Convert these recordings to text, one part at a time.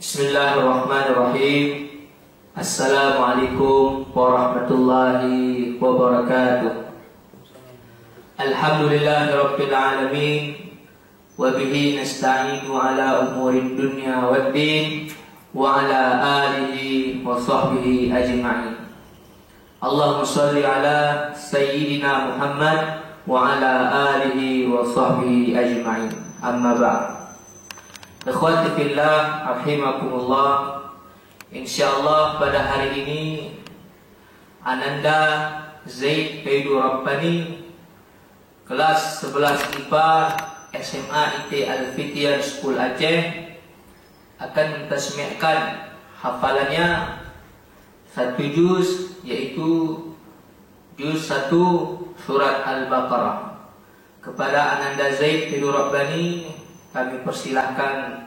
Bismillahirrahmanirrahim. Assalamualaikum warahmatullahi wabarakatuh. Alhamdulillahirabbil alamin wa bihi nasta'inu ala umurid dunya waddin wa ala alihi wa sahbihi ajma'in. Allahumma shalli ala sayyidina Muhammad wa ala alihi wa sahbihi ajma'in. Amma ba'd. Ikhwati fillah, rahimakumullah. Insyaallah pada hari ini Ananda Zaid Kaidu Rabbani kelas 11 IPA SMA IT Al-Fitian School Aceh akan mentasmi'kan hafalannya satu juz, yaitu juz 1 surat Al-Baqarah. Kepada Ananda Zaid Kaidu Rabbani kami persilahkan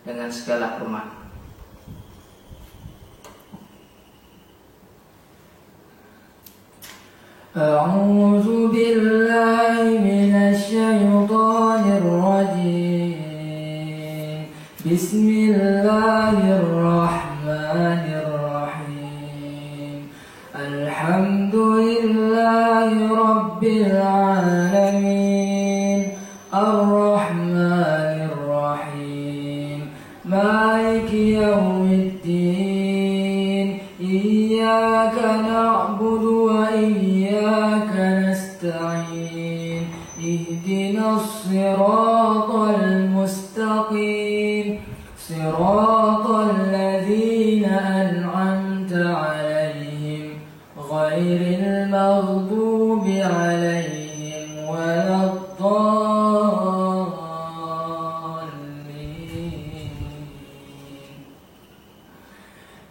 dengan segala hormat. A'udzu billahi minasy syaithanir rajim. Bismillahirrahmanirrahim. Alhamdulillahi rabbil alamin. Ar-Rahmanir Rahim. Maliki yaumiddin. Iyyaka na'budu wa iyyaka nasta'in. Ihdinas siratal mustaqim. Siratal ladzina an'amta 'alaihim ghairil maghdubi 'alaihim waladdallin.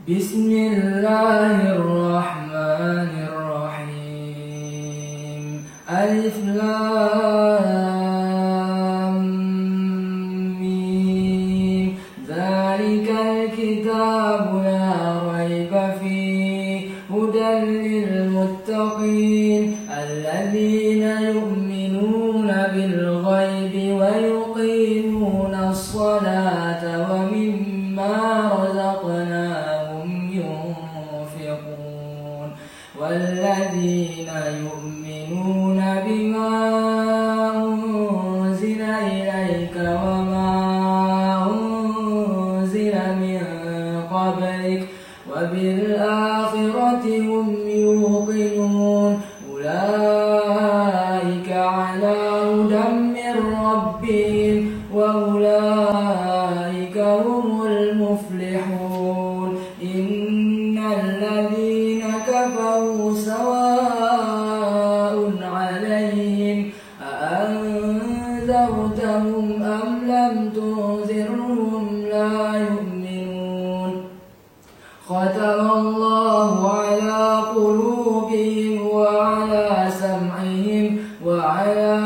Bismillahirrahmanirrahim. Alif Lam Mim. Dzalikal kitabu la raiba fihi hudan lil muttaqin alladzina yu'minuna bil ghaibi wa yuqimuna as-salata wa mimma razaqnahum yunfiqun walladzina yu'minuna bima unzila ilayka wa ma unzila min qablik wa bil akhirati hum yuqinun ulaika ala hudan min rabbihim wa ulaika humul muflihun. Innal ladzina kafaru sawa'un 'alaihim a anzartahum am lam tunzirhum la yu'minun. Khatamallahu 'ala qulubihim wa 'ala sam'ihim wa 'ala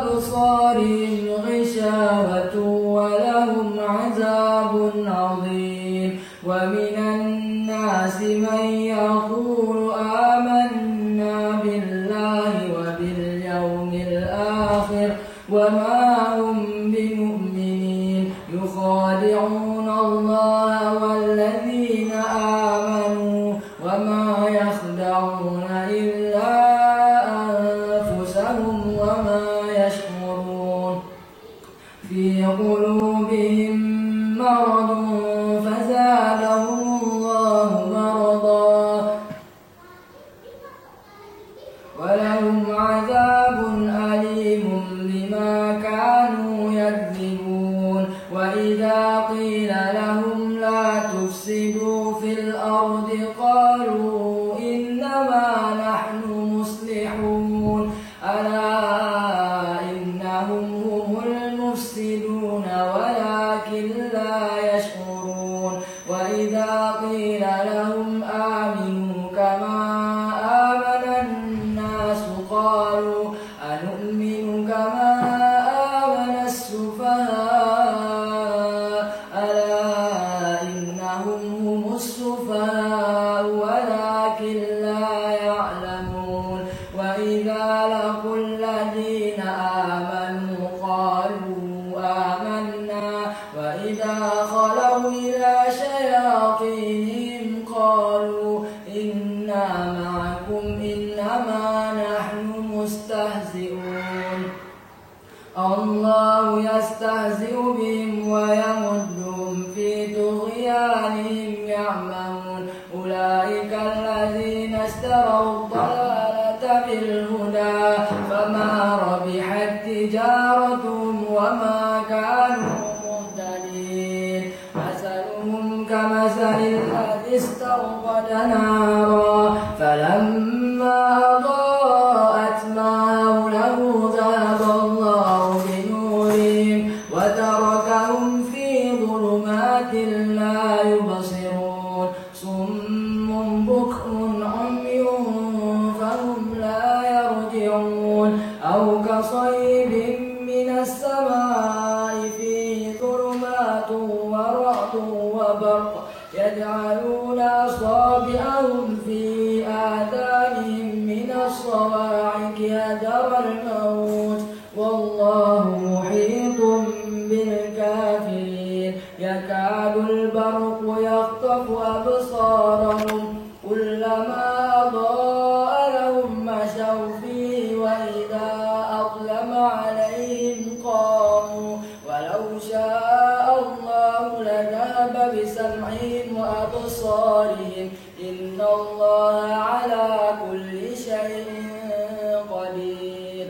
absarihim ghishawatun wa lahum 'adzabun 'adzim. Wa minan nasi man yaqulu amanna billahi wa bil yawmil akhir wa ma hum bimu'minin. Yukhadi'una Allaha walladzina amanu wa ma yakhda'una illa anfusahum wa ma yash'urun. Fi qulubihim maradun fazadahumullahu maradan wa lahum 'adzabun alimun bima kanu yakdzibun. Wa idza qila lahum la tufsidu fil ardi qalu innama nahnu muslihun ala innahum humul mufsiduna walakin la yash'urun. Wa idza qila lahum aminu kama amanan nasu qalu anu'minu kama amana as-sufaha ala innahum humus sufaha walakin la ya'lamun. Wa idza laqul ladzina amanu qalu amanna wa idza khalaw ila قالوا إنا معكم إنما نحن مستهزئون الله يستهزئ بهم ويمدهم في طغيانهم يعمهون أولئك الذين اشتروا الضلالة بالهدى فما ربحت تجارتهم وما كانوا مهتدين مثلهم كمثل الذي استوقد نارا فلما أضاءت ما حوله ذهب الله بنورهم وتركهم في ظلمات لا يبصرون صم بكم عمي فهم لا يرجعون أو كصيب من السماء فيه ظلمات ورعد وبرق يجعلون أصابعهم في آذانهم من الصواعق حذر الموت والله محيط بالكافرين يكاد البرق يخطف أبصارهم كلما أضاء لهم مشوا فيه وإذا أظلم عليهم قاموا ولو شاء الله لذهب بسمعهم وأبصارهم إن الله على كل شيء قدير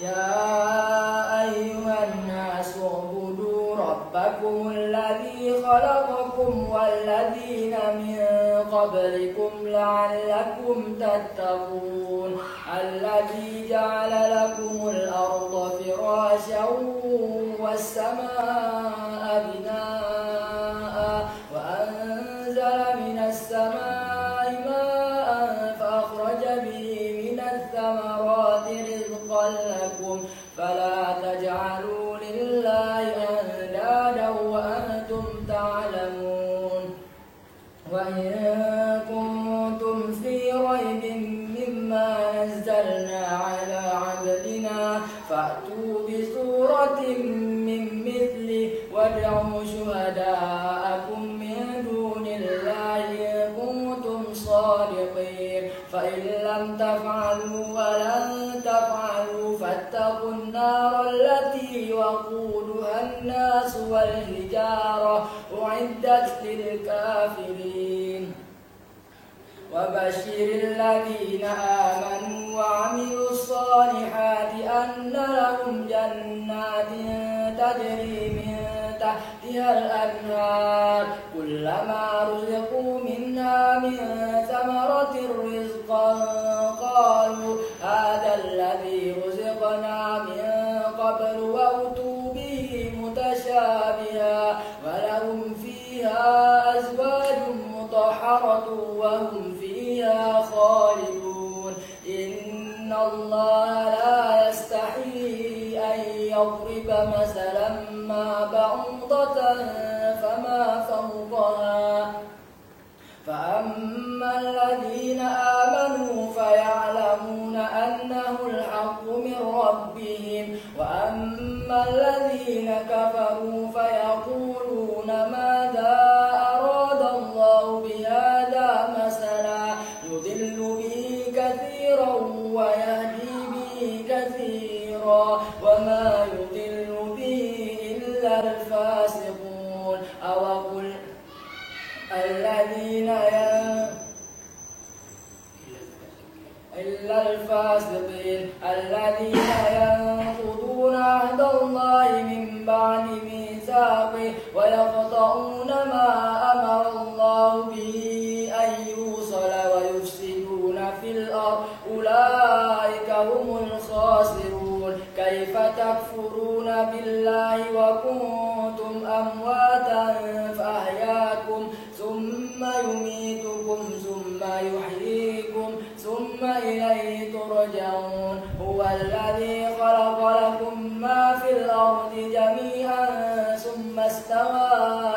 يا أيها الناس اعبدوا ربكم الذي خلقكم والذين من قبلكم لعلكم تتقون الذي جعل لكم الأرض فراشا والسماء بناء وأنزل من السماء ماء فأخرج به من الثمرات رزقا لكم فلا تجعلوا لله أندادا وأنتم تعلمون وإن كنتم في ريب مما نزلنا على عبدنا فأتوا بسورة من مثله وادعوا شهداءكم من دون الله إن كنتم صادقين فإن لم تفعلوا ولن تفعلوا فاتقوا النار التي وقودها الناس والحجارة أعدت للكافرين وبشر الذين آمنوا وعملوا الصالحات أن لهم جنات تجري من تحتها الأنهار كلما رزقوا منها من ثمرة رزقا قالوا هذا الذي رزقنا من قبل وأتوا به متشابها ولهم فيها أزواج مطهرة وهم فيها خالدون إن الله لا يستحيي أن يضرب مثلا ما بعوضة فما فوقها فأما الذين آمنوا فيعلمون أنه الحق من ربهم وأما الذين كفروا فيقولون ماذا أراد الله بهذا مثلا يضل به كثيرا ويهدي به كثيرا وما يضل به إلا الفاسقون أو قل إلا الفاسقين الذين ينقضون عهد الله من بعد ميثاقه ويقطعون ما أمر الله به أن يوصل ويفسدون في الأرض أولئك هم الخاسرون كيف تكفرون بالله وكنتم أمواتا فأحياكم ثم يميتكم ثم يحييكم ثم إليه ترجعون هو الذي خلق لكم ما في الأرض جميعا ثم استوى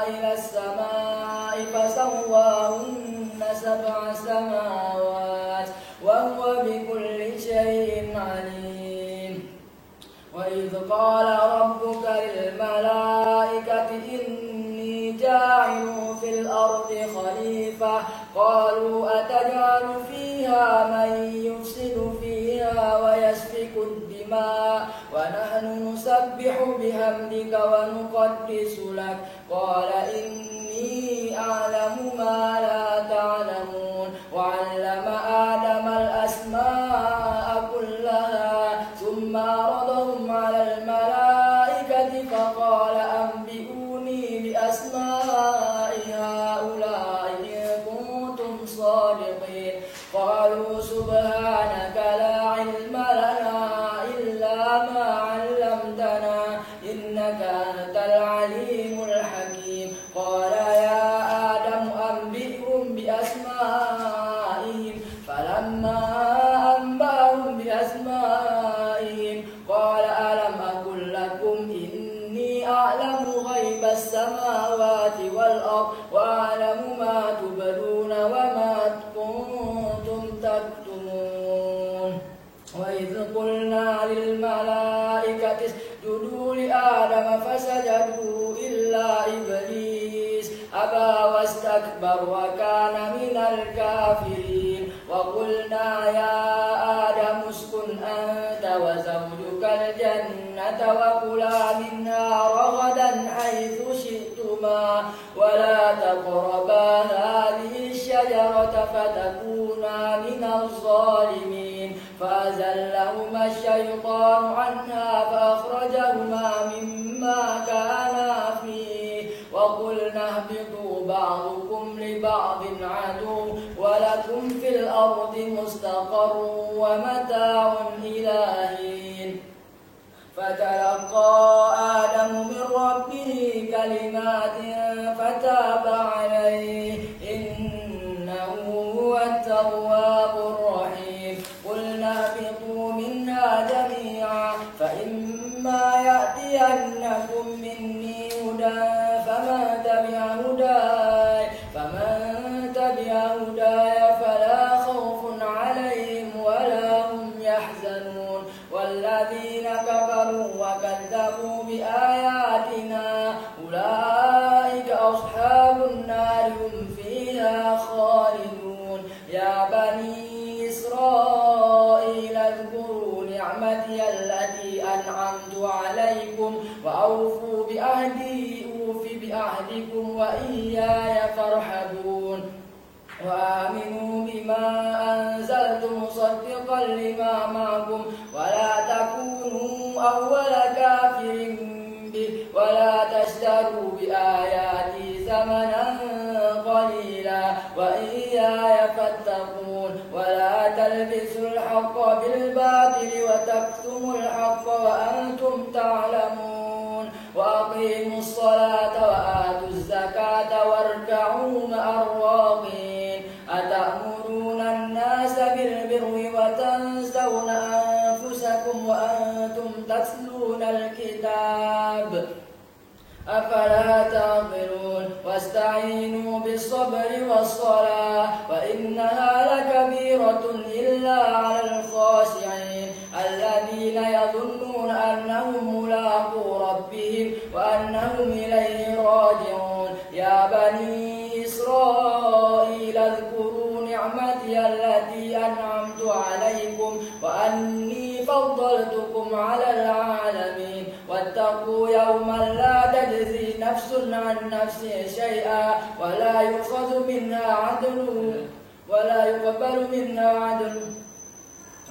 إلى السماء فسواهن سبع سماوات وهو بكل شيء عليم وإذ قال ربك للملائكة إني جاعل في الأرض خليفة قالوا أتجعل فيها من يفسد فيها ويسفك الدماء ونحن نسبح بحمدك ونقدس لك قال إني أعلم ما لا تعلمون وعلم آدم الأسماء كلها ثم عرضهم على الملائكة فقال أنبئوني بأسماء هؤلاء إن كنتم صادقين قالوا سبحانك لا علم لنا إلا ما علمتنا إنك أنت العليم الحكيم قال يا آدم أنبئهم بأسمائهم فلما أنبأهم بأسمائهم قال ألم أقل لكم إني أعلم غيب السماوات والأرض وأعلم ما تبدون وما كنتم تكتمون وإذ قلنا للملائكة اسجدوا لآدم فسجدوا إلا إبليس أبى واستكبر وكان من الكافرين وقلنا يا آدم اسكن أنت وزوجك الجنة وكلا منها رغدا حيث شئتما ولا تقربا هذه الشجرة فتكونا من الظالمين فأزلهما الشيطان عنها فأخرجهما مما كانا فيه وقلنا اهبطوا بعضكم لبعض عدو ولكم في الأرض مستقر ومتاع إلى حين فتلقى آدم من ربه كلمات فتاب عليه إنه هو التواب الرحيم قلنا اهبطوا منها جميعا فإما يأتينكم مني هدى فمن تبع هداي فلا خوف عليهم ولا هم يحزنون والذين كفروا وكذبوا بآياتنا أولئك أصحاب النار هم فيها خالدون يا بني إسرائيل اذكروا نعمتي التي أنعمت عليكم وأوفوا بعهدي أوف بعهدكم وإياي فارحبون وآمنوا بما أنزلت مصدقا لما معكم ولا تكونوا أول كافر به ولا تشتروا بآياتي ثمنا قليلا وإياي فاتقون ولا تلبسوا الحق بالباطل وتكتموا الحق وأنتم تعلمون وأقيموا الصلاة وآتوا الزكاة واركعوا مع الراكعين أتأمرون الناس بالبر وتنسون أنفسكم وأنتم تتلون الكتاب أفلا تعقلون واستعينوا بالصبر والصلاة وإنها لكبيرة إلا على الخاشعين الذين يظنون أنهم ملاقو ربهم وأنهم إليه راجعون يا بني إسرائيل اذكروا نعمتي التي أنعمت عليكم وأني فضلتكم على العالمين واتقوا يوما لا تجزي نفس عن نفس شيئا ولا يؤخذ منها عدل ولا يقبل منها عدل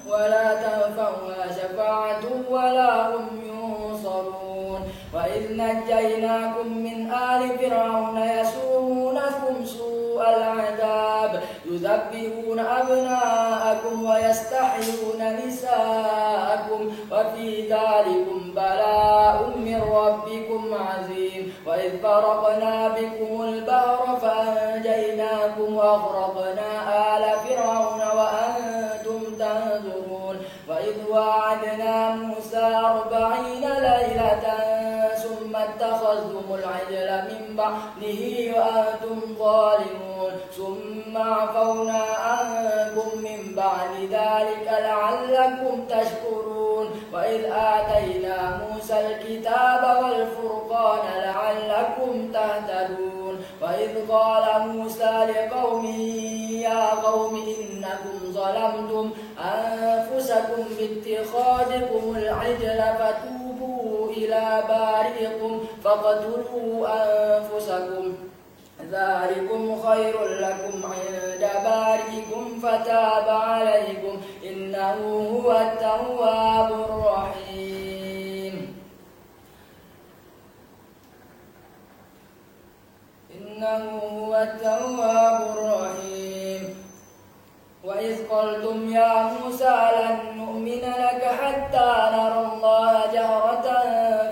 ولا تنفعها شفاعة ولا هم ينصرون وإذ نجيناكم من آل فرعون يسومونكم سوء العذاب يذبحون أبناءكم ويستحيون نساءكم وفي ذلكم بلاء من ربكم عظيم وإذ فرقنا بكم البحر فأنجيناكم وأغرقنا آل فرعون وأنتم تنظرون وإذ وعدنا موسى 40 ليلة ثم اتخذتم العجل من بعده وأنتم ظالمون ثم عفونا عنكم من بعد ذلك لعلكم تشكرون وإذ آتينا موسى الكتاب والفرقان لعلكم تهتدون وإذ قال موسى لقومه يا قوم إنكم ظلمتم أنفسكم باتخاذكم العجل فتوبوا إلى بارئكم فاقتلوا أنفسكم ذلكم خير لكم عند بارئكم فتاب عليكم إنه هو التواب الرحيم. إنه هو التواب الرحيم. وإذ قلتم يا موسى لن نؤمن لك حتى نرى الله جهرة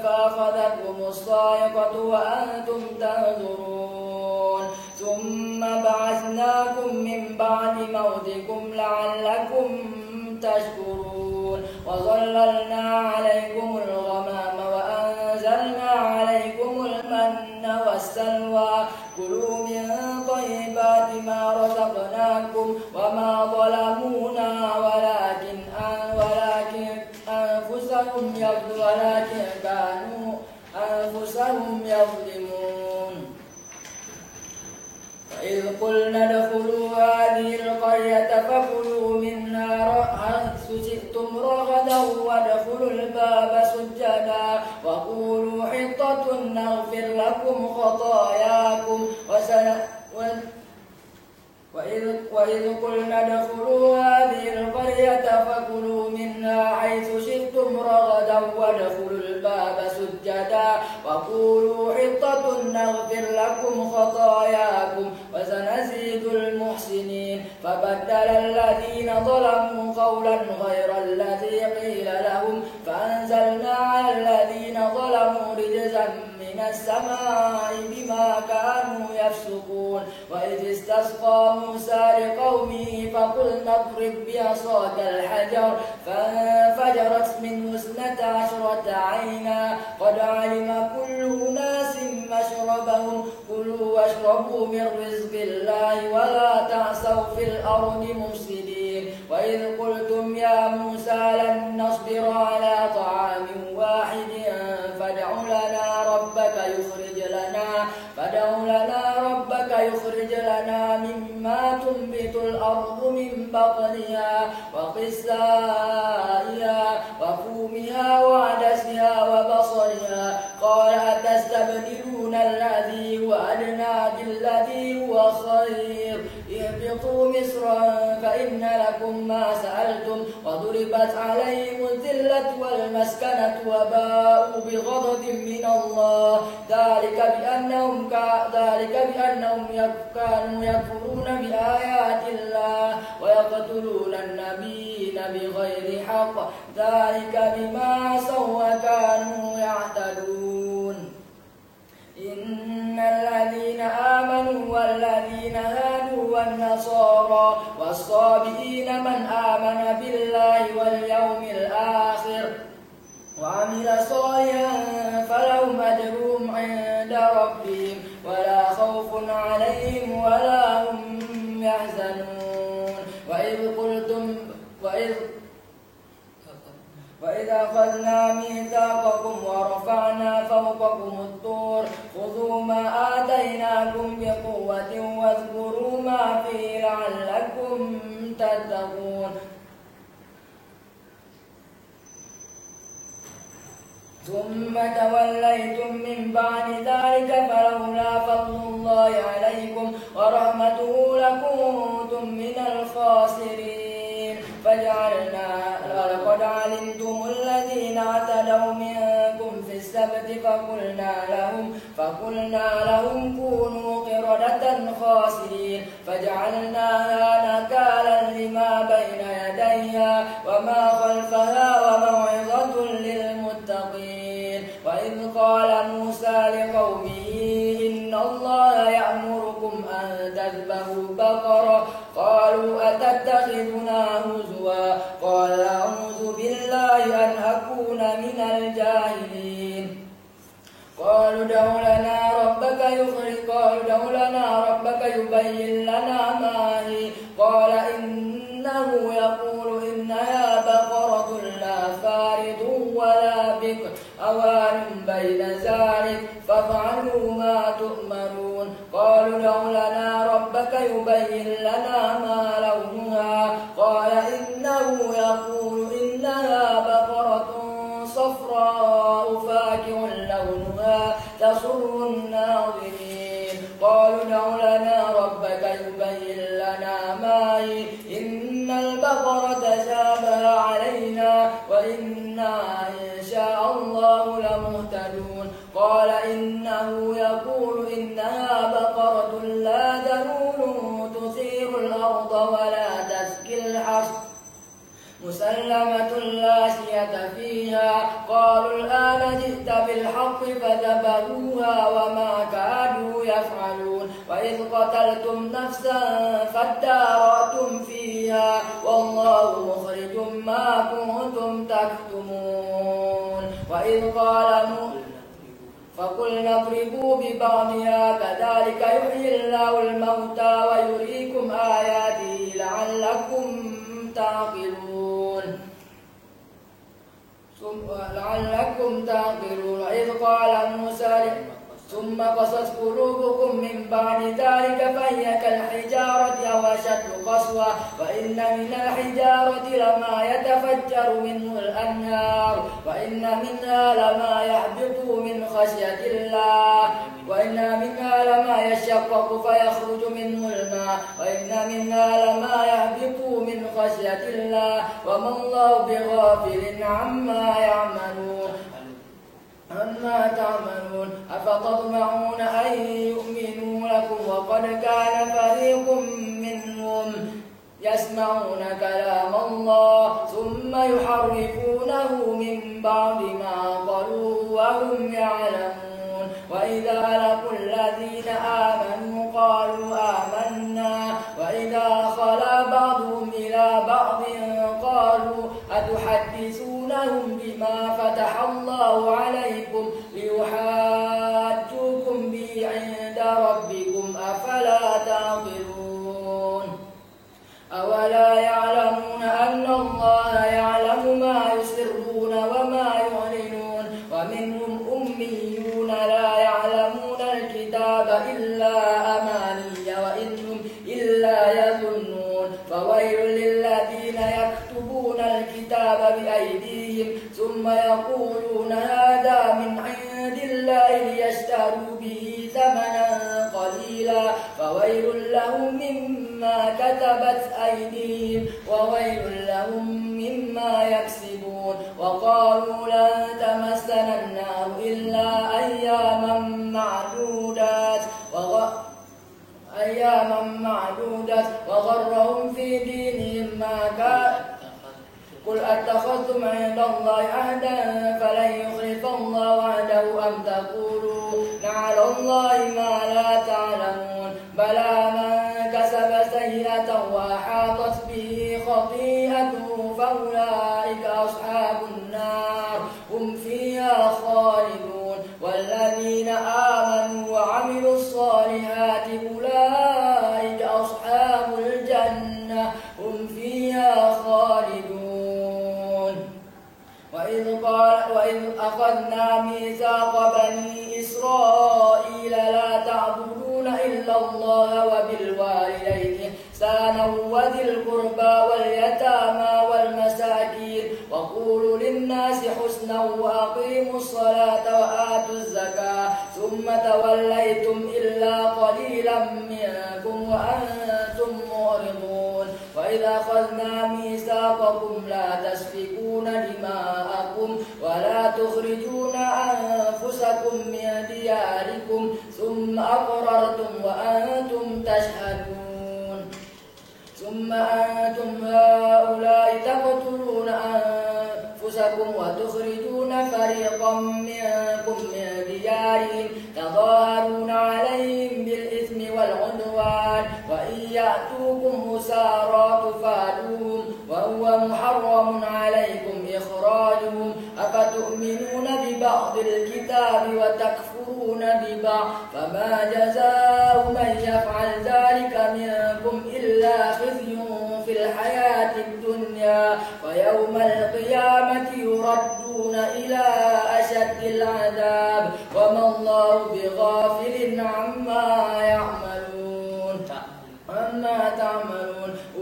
فأخذتكم الصاعقة وأنتم تنظرون ثم بعثناكم من بعد موتكم لعلكم تشكرون وظللنا عليكم الغمام وأنزلنا عليكم المن والسلوى كلوا من طيبات ما رزقناكم وما ظلمونا ولكن كانوا أنفسهم يظلمون. وإذ قلنا ادخلوا هذه القرية فكلوا منها حيث شئتم رغدا وادخلوا الباب سجدا وقولوا حطة نغفر لكم خطاياكم وإذ قلنا ادخلوا هذه القرية فكلوا منها حيث شئتم رغدا وادخلوا الباب سجدا وقولوا حطة نغفر لكم خطاياكم وسنزيد المحسنين. فبدل الذين ظلموا قولا غير الذي قيل لهم فأنزلنا على الذين ظلموا رجزا من السماء بما كانوا يفسقون. وإذ استسقى موسى لقومه فقلنا اضرب بعصاك الحجر فانفجرت منه 12 عينا قد علم كل أناس مشربهم كلوا واشربوا من رزق الله ولا تعثوا في الأرض مفسدين. وإذ قلتم يا موسى لن نصبر على طعام واحد فادع لنا ربك يخرج لنا مما تنبت الأرض من بقلها وقثائها وفومها وعدسها وبصلها قال أتستبدلون الذي هو أدنى بالذي هو خير اهبطوا مصرا فإن لكم ما سألتم وضربت عليهم الذلة والمسكنة وباءوا بغضب من الله ذلك بأنهم كانوا يكفرون بآيات الله ويقتلون النبيين بغير حق ذلك بما عصوا وكانوا يعتدون. إن الذين آمنوا والذين هادوا والنصارى والصابئين من آمن بالله واليوم الآخر وعمل صالحا فلهم أجرهم عند ربهم ولا خوف عليهم ولا هم يحزنون. وإذ أخذنا ميثاقكم ورفعنا فوقكم الطور خذوا ما آتيناكم بقوة واذكروا ما فيه لعلكم تتقون. ثم توليتم من بعد ذلك فلولا فضل الله عليكم ورحمته لكنتم من الخاسرين. ولقد علمتم الذين اعتدوا منكم في السبت فقلنا لهم كونوا قردة خاسرين فجعلناها نكالا لما بين يديها وما خلفها وموعظة للمتقين. وإذ قال موسى لقومه إن الله يأمركم أن تذبحوا بقرة قالوا أتتخذنا هزوا قال أعوذ بالله أن أكون من الجاهلين. قالوا ادع لنا ربك يبين لنا ما هي قال إنه يقول إنها بقرة لا فارض ولا بكر أوان بين ذلك فافعلوا ما تؤمرون. قالوا ادع يبين لنا ما لونها قال إنه يقول إنها بقرة صفراء فاكهة لونها تسر الناظرين قالوا ادع لنا ربك يبين لنا ما هي إن البقرة تشابه علينا وإنا إن شاء الله لمهتدون قال إنه يقول إنها بقرة لا ذلول تثير الأرض ولا تسقي الحرث مسلمة لا شية فيها قالوا الآن جئت بالحق فذبحوها وما كادوا يفعلون وإذ قتلتم نفسا فادارأتم فيها والله مخرج ما كنتم تكتمون وإذ قال فقلنا اضربوا ببعضها كذلك يحيي الله الموتى ويريكم آياته لعلكم تعقلون وإذ قال موسى ثم قست قلوبكم من بعد ذلك فهي كالحجارة أو أشد قسوة وإن من الحجارة لما يتفجر منه الأنهار وإن منها لما يهبط من خشية الله وإن منها لما يشقق فيخرج منه الماء وإن منها لما يهبط من خشية الله وما الله بغافل عما تعملون أفتطمعون أن يؤمنوا لكم وقد كان فريق منهم يسمعون كلام الله ثم يحرفونه من بعد ما قالوا وهم يعلمون وإذا لقوا الذين آمنوا قالوا آمنا وإذا خلا بعضهم إلى بعض قالوا أتحدثونهم بما فتح الله عليكم ليحاجوكم به عند ربكم أفلا تعقلون أولا يعلمون أن الله يعلم ما يسرون وما يعلنون ومنهم أميون لا يعلمون الكتاب إلا أماني وإنهم إلا يظنون فويل للذين يكتبون الكتاب بأيديهم ثم يقولون هذا من عند الله ليشتروا به ثمنا قليلا فويل لهم مما كتبت أيديهم وويل لهم مما يكسبون وقالوا لن تمسنا النار إلا أياما معدودات وغرهم في دينهم ما كان قل أتخذتم عند الله عهدا فلن يخلف الله وعده أم تقولوا على الله ما لا تعلمون بلى من كسب سيئة وأحاطت به خطيئته فأولئك أصحاب النار هم فيها خالدون والذين آمنوا وعملوا الصالحات أولئك أصحاب الجنة هم فيها خالدون وإذ أخذنا ميثاق بني إسرائيل لا تعبدون إلا الله وبالوالدين إحسانا وذي القربى واليتامى والمساكين وقولوا للناس حسنا وأقيموا الصلاة وآتوا الزكاة ثم توليتم إلا قليلا منكم وأنتم معرضون وإذا أخذنا ميثاقكم لا تسفكون دماءكم ولا تخرجون أنفسكم من دياركم ثم أقررتم وأنتم تشهدون ثم أنتم هؤلاء تقتلون أنفسكم وتخرجون فريقا منكم من ديارهم تظاهرون عليهم بالإثم والعدوان وإن يأتوكم أسارى تفادوهم وهو محرم عليكم إخراجهم أفتؤمنون ببعض الكتاب وتكفرون ببعض فما جزاء من يفعل ذلك منكم إلا خزي في الحياة الدنيا ويوم القيامة يردون إلى أشد العذاب وما الله بغافل عما يعملون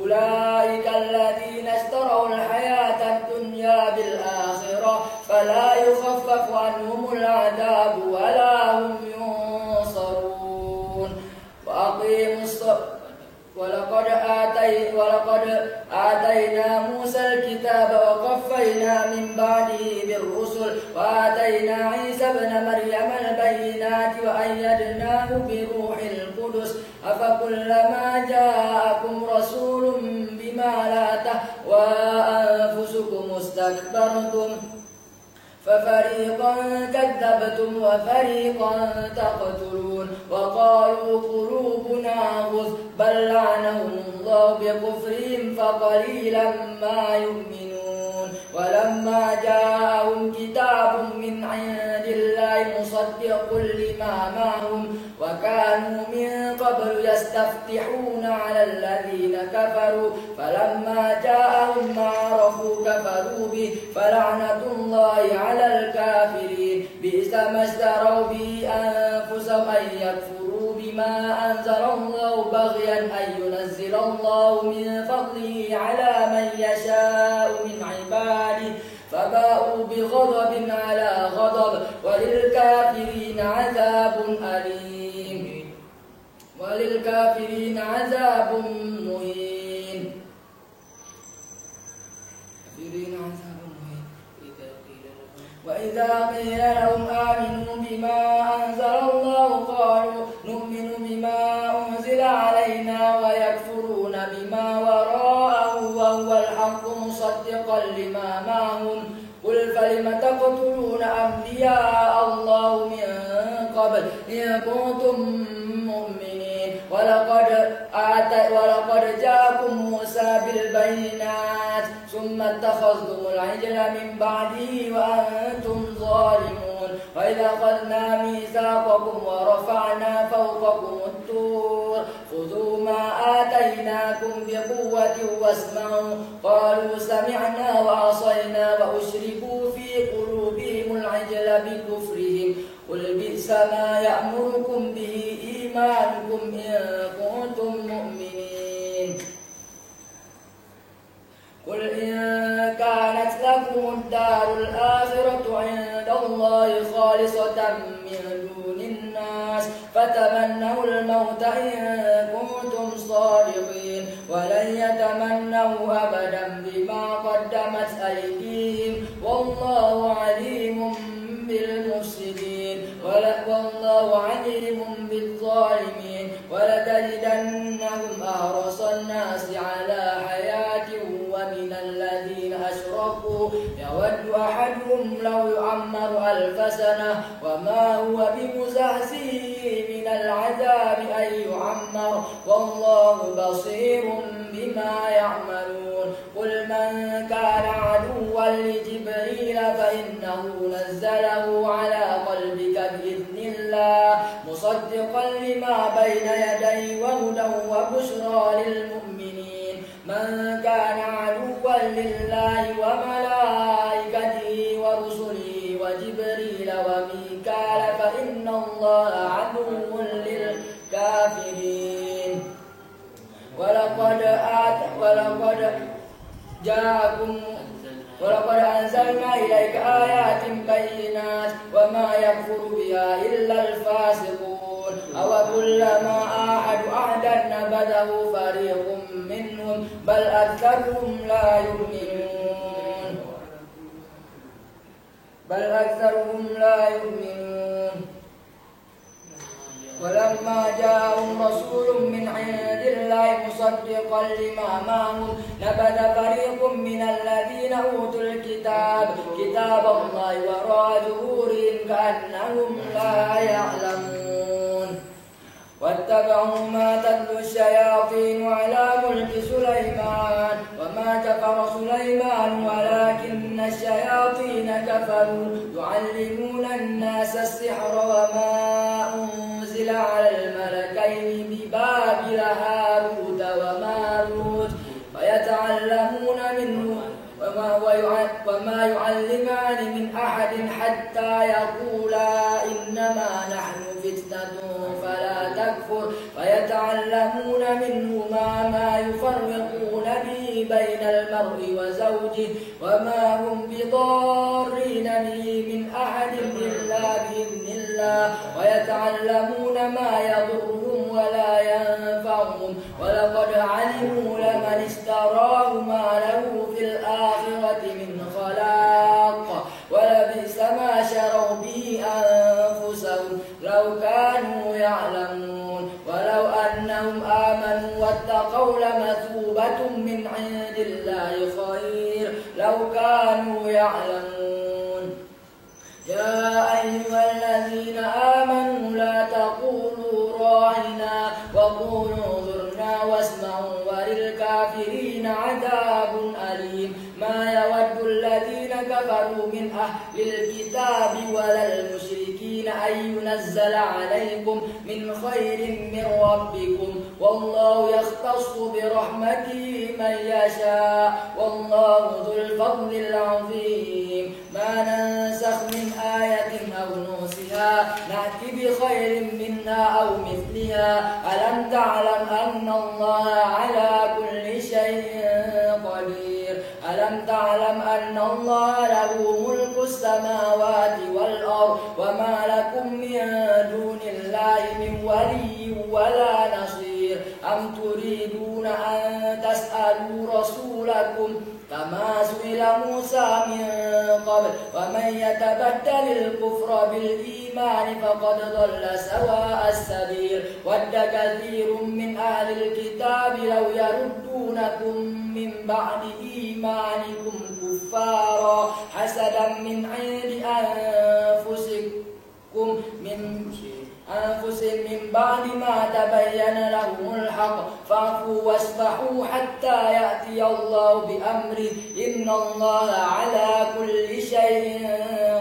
أولئك الذين اشتروا الحياة الدنيا بالآخرة فلا يخفف عنهم العذاب ولا هم ينصرون. وأقيموا الصلاة ولقد آتينا موسى الكتاب وقفينا من بعده بالرسل وآتينا عيسى ابن مريم البينات وأيدناه بروح القدس أفكلما جاءكم رسول بما لا تهوى أنفسكم استكبرتم ففريقا كذبتم وفريقا تقتلون. وقالوا قلوبنا غلف بل لعنهم الله بكفرهم فقليلا ما يؤمنون. ولما جاءهم كتاب من عند الله مصدق لما معهم وكانوا من قبل يستفتحون على الذين كفروا فلما جاءهم ما عرفوا كفروا به فلعنة الله على الكافرين. بئس ما اشتروا به أنفسهم أن يكفروا بما أنزل الله بغيا أن ينزل الله من فضله على من يشاء من عباده فباءوا بغضب على غضب وللكافرين عذاب أليم. وللكافرين عذاب مهين. وإذا قيل لهم آمنوا بما أنزل الله قالوا نؤمن بما أنزل علينا ويكفرون بما وراءه وهو الحق مصدقا لما معهم. قل فلم تقتلون أنبياء الله من قبل إن كنتم مؤمنين. ولقد جاءكم موسى بالبينات ثم اتخذتم العجل من بعده وأنتم ظالمون. وإذا أخذنا ميثاقكم ورفعنا فوقكم الطور خذوا ما آتيناكم بقوة واسمعوا قالوا سمعنا وعصينا وأشركوا في قلوبهم العجل بكفرهم. قل بئس ما يأمركم به إيمانكم إن كنتم مؤمنين. قل إن كانت لكم الدار الآخرة عند الله خالصة من دون الناس فتمنوا الموت إن كنتم صادقين ولن يتمنوا أبدا بما قدمت أيديهم والله عليم بالمفسدين والله عليم بالظالمين. ولتجدنهم أحرص الناس على حياة ومن الذين أشركوا يود أحدهم لو يعمر 1000 سنة وما هو بمزحزحه من العذاب أن يعمر والله بصير بما يعملون. قل من كان عدوا لجبريل فإنه نزله على قلبك بإذن الله مصدقا لما بين يديه وهدى وبشرى للمؤمنين. من كان عدوا لله وملائكته ورسله وجبريل وميكال فإن الله عدو للكافرين. ولقد أنزلنا إليك آيات بينات وما يكفر بها إلا الفاسقون. أوكلما عاهدوا عهدا نبذه فريق منهم بل أكثرهم لا يؤمنون. ولما جاءهم رسول من عند الله مصدقا لما معهم نبذ فريق من الذين أوتوا الكتاب كتاب الله وراء ظهورهم كأنهم لا يعلمون. واتبعوا ما تتلو الشياطين على ملك سليمان وما كفر سليمان ولكن الشياطين كفروا يعلمون الناس السحر وما أنزل على الملكين ببابل هاروت وماروت فيتعلمون منه وما يعلمان من أحد حتى يقولا إنما نحن فتنة فلا تكفر فيتعلمون منهما ما يفرقون بين المرء وزوجه وما هم بضارين به من أحد إلا بإذن الله ويتعلمون ما يضرهم ولا ينفعهم ولقد علموا لمن اشتراه ما له في الآخرة من خلاق ولبئس ما شروا به أنفسهم لو كانوا يعلمون ولو أنهم آمنوا واتقوا لمثوبة من عند الله خير لو كانوا يعلمون يا أيها الذين آمنوا لا تقولوا راعنا وقولوا انظرنا واسمعوا وللكافرين عذاب أليم ما يود الذين كفروا من أهل الكتاب ولا المشركين أن ينزل عليكم من خير من ربكم والله يختص برحمته من يشاء والله ذو الفضل العظيم ما ننسخ من آية أو ننسها نأتي بخير منها أو مثلها ألم تعلم أن الله على كل شيء قدير ألم تعلم أن الله له ملك السماوات والأرض وما لكم من دون الله من ولي ولا نصير أم تريدون أن تسألوا رسولكم كما سئل موسى من قبل ومن يتبدل الكفر بالإيمان فقد ضل سواء السبيل ود كثير من أهل الكتاب لو يردونكم من بعد إيمانكم كفارا حسدا من عند أنفسهم من بعد ما تبين لهم الحق فاعفوا واصفحوا حتى يأتي الله بأمره إن الله على كل شيء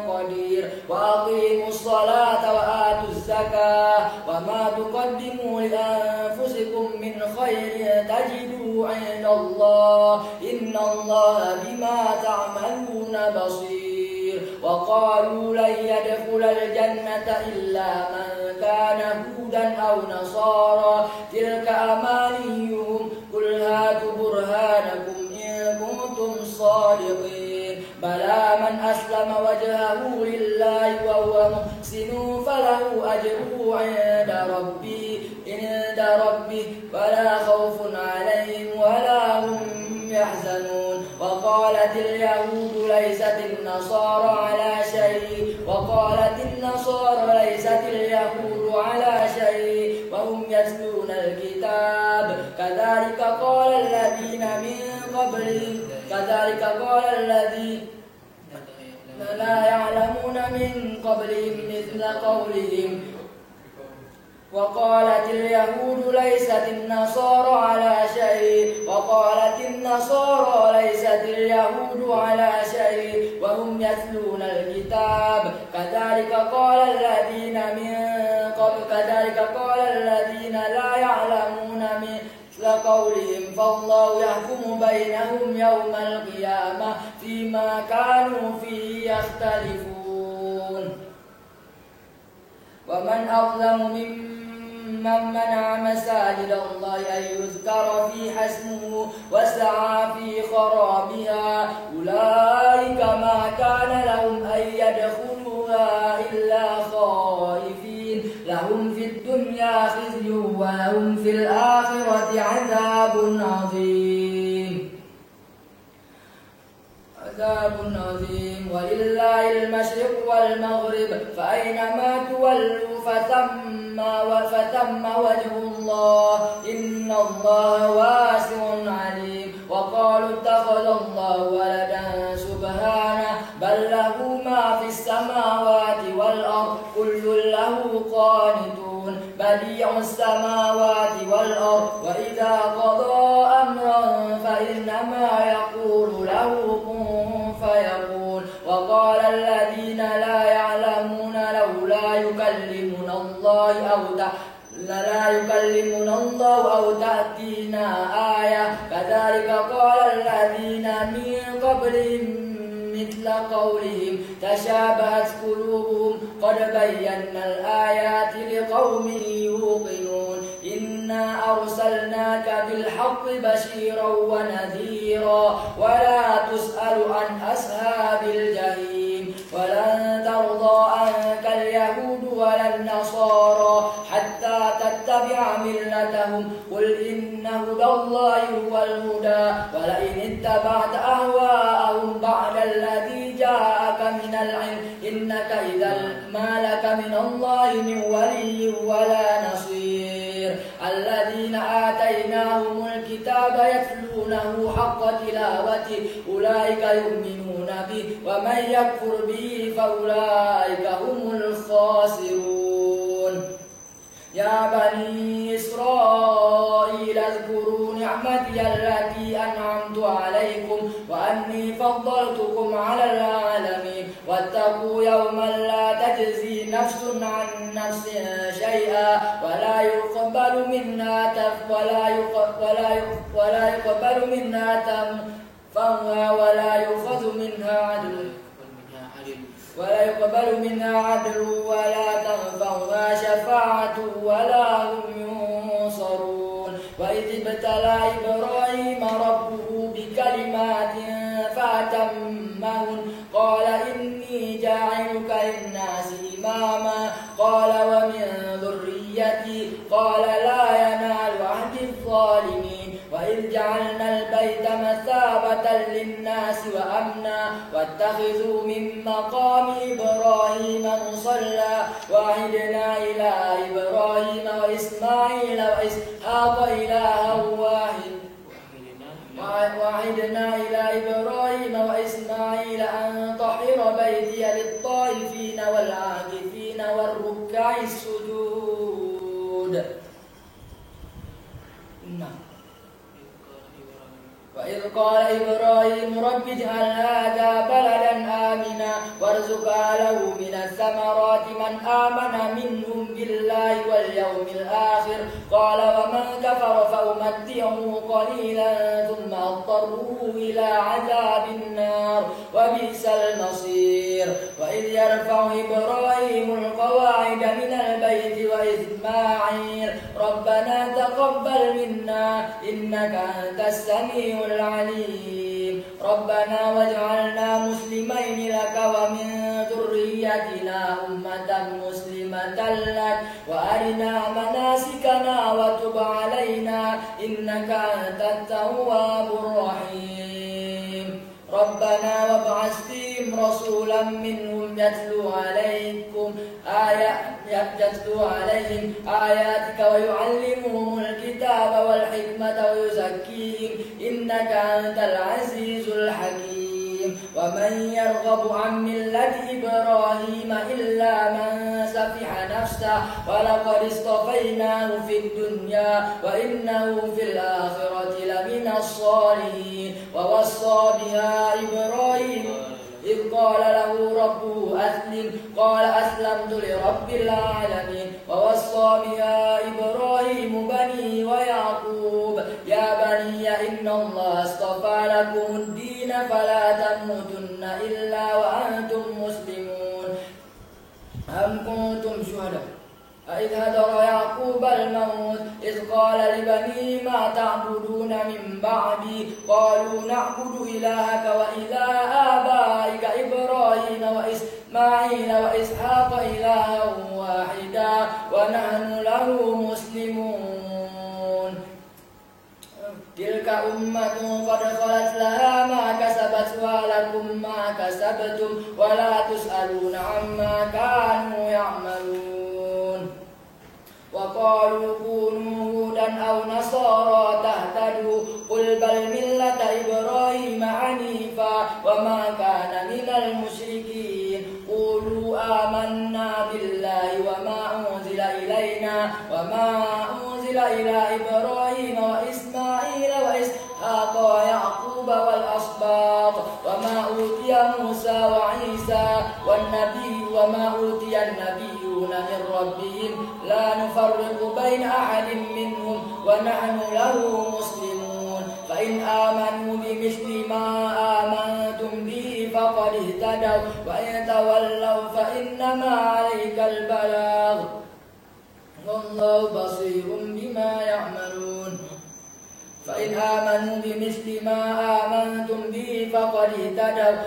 قدير وأقيموا الصلاة وآتوا الزكاة وما تقدموا لأنفسكم من خير تجدوه عند الله إن الله بما تعملون بصير وقالوا لن يدخل الجنة إلا من كان هودا أو نصارى تلك أمانيهم قل هاتوا برهانكم إن كنتم صادقين بلى من أسلم وجهه لله وهو محسن فله أجره عند ربه ولا خوف عليهم ولا هم يحزنون وقالت اليهود ليست النصارى على شيء وقالت النصارى ليست اليهود على شيء وهم يتلون الكتاب كذلك قال الذين من قبلهم لا يعلمون من قبلهم مثل قولهم وقالت اليهود ليست النصارى على شيء وقالت النصارى ليست اليهود على شيء وهم يتلون الكتاب كذلك قال الذين لا يعلمون مثل قولهم فالله يحكم بينهم يوم القيامة فيما كانوا فيه يختلفون ومن أظلم ممن منع مساجد الله أن يذكر فيها اسمه وسعى في خرابها أولئك ما كان لهم أن يدخلوها إلا خائفين لهم في الدنيا خزي ولهم في الآخرة عذاب عظيم ولله المشرق والمغرب فأينما تولوا فتم وجه الله إن الله واسع عليم وقالوا اتخذ الله ولدا سبحانه بل له ما في السماوات والأرض كل له قانتون بديع السماوات والأرض وإذا قضى أمرا فإنما يقول له كن فيكون وقال الذين لا يعلمون لولا يكلمنا الله أو تأتينا آية كذلك قال الذين من قبلهم مثل قولهم تشابهت قلوبهم قد بينا الآيات لقوم يوقنون إنا إنا أرسلناك بالحق بشيرا ونذيرا ولا تسأل عن أصحاب الجحيم ولن ترضى عنك اليهود ولا النصارى حتى تتبع ملتهم قل إن هدى الله هو الهدى ولئن اتبعت أهواءهم بعد الذي جاءك من العلم إنك إذا ما لك من الله من ولي ولا نصير الذين آتيناهم الكتاب يتلونه حق تلاوته أولئك يؤمنون به ومن يكفر به فأولئك هم الخاسرون يا بني إسرائيل اذكروا نعمتي التي أنعمت عليكم وأني فضلتكم على العالمين واتقوا يوما لا تجزي نفس عن نفس شيئا ولا يقبل منها ولا يؤخذ منها عدل ولا تنفعها شفاعة ولا هم ينصرون وإذ ابتلى إبراهيم ربه بكلمات فأتمهن قال إني جاعلك للناس إماما قال ومن ذريتي قال لا ينال عهد الظالمين وإذ جعلنا البيت مثابة للناس وأمنا واتخذوا من مقام إبراهيم مصلى وعهدنا إلى إبراهيم وإسماعيل وإسحاق إلها وعهدنا إلى إبراهيم وإسماعيل أن طهر بيتي للطائفين والعاكفين والركع السجود. وإذ قال إبراهيم رب اجعل هذا بلدا آمنا وارزق أهله من الثمرات من آمن منهم بالله واليوم الآخر قال ومن كفر فأمتعه قليلا ثم أضطره إلى عذاب النار وبئس المصير. وإذ يرفع إبراهيم القواعد من البيت وإسماعيل ربنا تقبل منا إنك أنت السميع العليم ربنا واجعلنا مسلمين لك ومن ذريتنا أمة مسلمة لك وأرنا مناسكنا وتب علينا إنك أنت التواب الرحيم. ربنا وابعث فيهم رسولا منهم يتلو عليهم آياتك ويعلمهم الكتاب والحكمة ويزكيهم إنك أنت العزيز الحكيم. ومن يرغب عن ملة إبراهيم إلا من سفح نفسه ولقد اصطفيناه في الدنيا وإنه في الآخرة لمن الصالحين. ووصى بها إبراهيم إذ قال له ربه أسلم قال أسلمت لرب العالمين. ووصى بها إبراهيم بنيه ويعقوب يا بني إن الله اصطفى لكم الدين فلا تموتن إلا وأنتم مسلمون. أم كنتم شهداء إذ حضر يعقوب الموت إذ قال لبنيه ما تعبدون من بعدي قالوا نعبد إلهك وإله آبائك إبراهيم وإسماعيل وإسحاق إلها واحدا ونحن له مسلمون. تلك أمة قد خلت لها ما كسبت ولكم ما كسبتم ولا تسألون عما كانوا يعملون. وقالوا كونوا هودا أو نصارى تهتدوا قل بل ملة إبراهيم حنيفا وما كان من المشركين. قولوا آمنا بالله وما أنزل إلينا وما أنزل إلى إبراهيم وإسماعيل وإسحاق ويعقوب والأسباط وما أوتي موسى وعيسى وما أوتي النبيون من ربهم لا نفرق بين أحد منهم ونحن له مسلمون. فإن آمنوا بمثل ما آمنتم به فقد اهتدوا وإن تولوا فإنما عليك البلاغ والله بصير بما بما يعملون فإن آمنوا بمثل ما آمنتم به فقد اهتدوا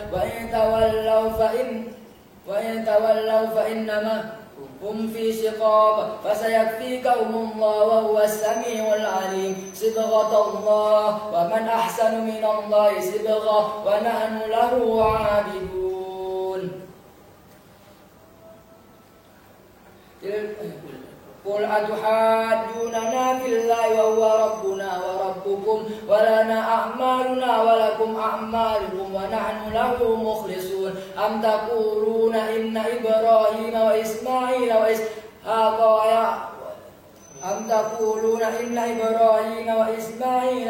وإن تولوا فإنما هم في شقاق فسيكفيكهم الله وهو السميع العليم صبغة الله ومن أحسن من الله صبغة ونحن له عابدون قل أتحاجوننا في الله وهو ربنا وربكم ولنا أعمالنا ولكم أعمالكم ونحن له مخلصون أم تقولون إن إبراهيم وإسماعيل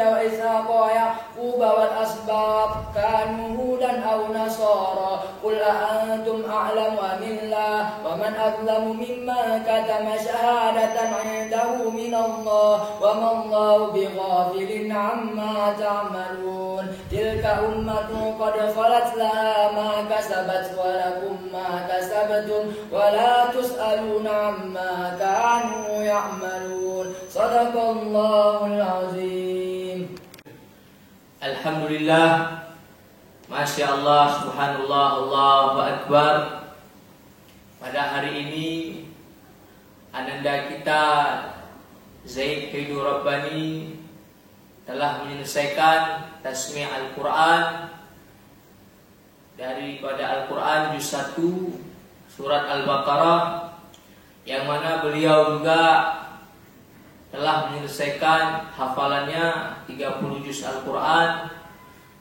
وإسحاق ويعقوب والأسباط كانوا هودا أو نصارى قل أأنتم أعلم أم الله ومن أظلم ممن كتم شهادة عنده من الله وما الله بغافل عما تعملون تلك أمة قد خلت لها ما كسبت ولكم ما كسبتم ولا تسألون عما كانوا يعملون صدق الله العظيم. Alhamdulillah, Masya Allah, Subhanallah, Allahu Akbar. Pada hari ini ananda kita Zaid Haidu Rabbani telah menyelesaikan tasmi' Al-Quran daripada Al-Quran juz 1 surat Al-Baqarah, yang mana beliau juga telah menyelesaikan hafalannya 30 juz Al-Quran,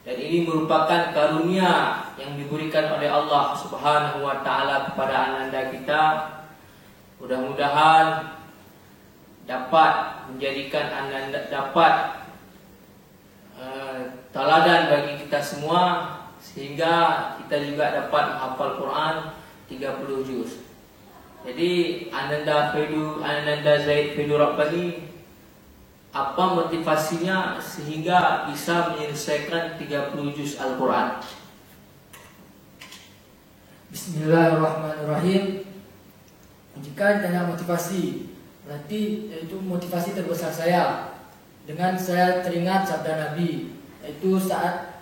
dan ini merupakan karunia yang diberikan oleh Allah Subhanahu wa Ta'ala kepada ananda kita. Mudah-mudahan dapat menjadikan ananda dapat teladan bagi kita semua, sehingga kita juga dapat menghafal Quran 30 juz. Jadi Ananda Zaid Haidu Rabbani, apa motivasinya sehingga bisa menyelesaikan 30 juz Al-Quran? Bismillahirrahmanirrahim. Jika ditanya motivasi, berarti yaitu motivasi terbesar saya dengan saya teringat sabda Nabi, yaitu saat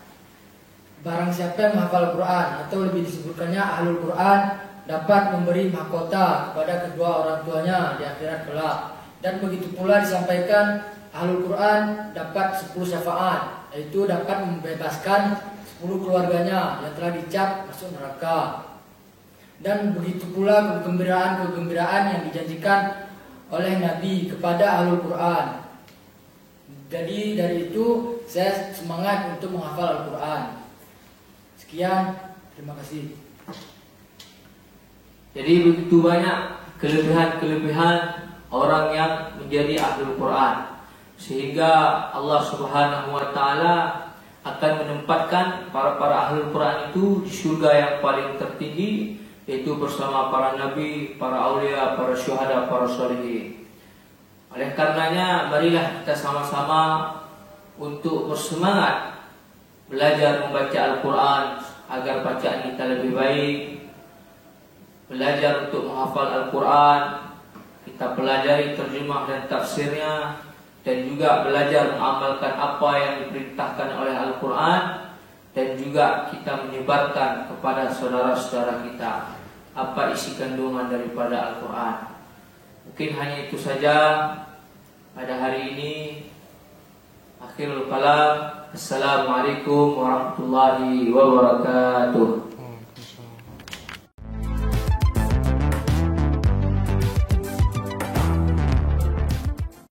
barang siapa yang menghafal Quran, atau lebih disebutkannya Ahlul Quran, dapat memberi mahkota kepada kedua orang tuanya di akhirat kelak. Dan begitu pula disampaikan Ahlul Quran dapat 10 syafaat, yaitu dapat membebaskan 10 keluarganya yang telah dicap masuk neraka. Dan begitu pula kegembiraan yang dijanjikan oleh Nabi kepada Ahlul Quran. Jadi dari itu saya semangat untuk menghafal Al-Quran. Sekian, terima kasih. Jadi begitu banyak kelebihan-kelebihan orang yang menjadi Ahlul Quran, sehingga Allah Subhanahu wa Ta'ala akan menempatkan para Ahlul Quran itu di surga yang paling tertinggi, yaitu bersama para nabi, para aulia, para syuhada, para sholihin. Oleh karenanya, marilah kita sama-sama untuk bersemangat belajar membaca Al-Quran agar bacaan kita lebih baik. Belajar untuk menghafal Al-Quran, kita pelajari terjemah dan tafsirnya, dan juga belajar mengamalkan apa yang diperintahkan oleh Al-Quran, dan juga kita menyebarkan kepada saudara-saudara kita apa isi kandungan daripada Al-Quran. Mungkin hanya itu saja pada hari ini. Akhirul kalam. Assalamualaikum warahmatullahi wabarakatuh.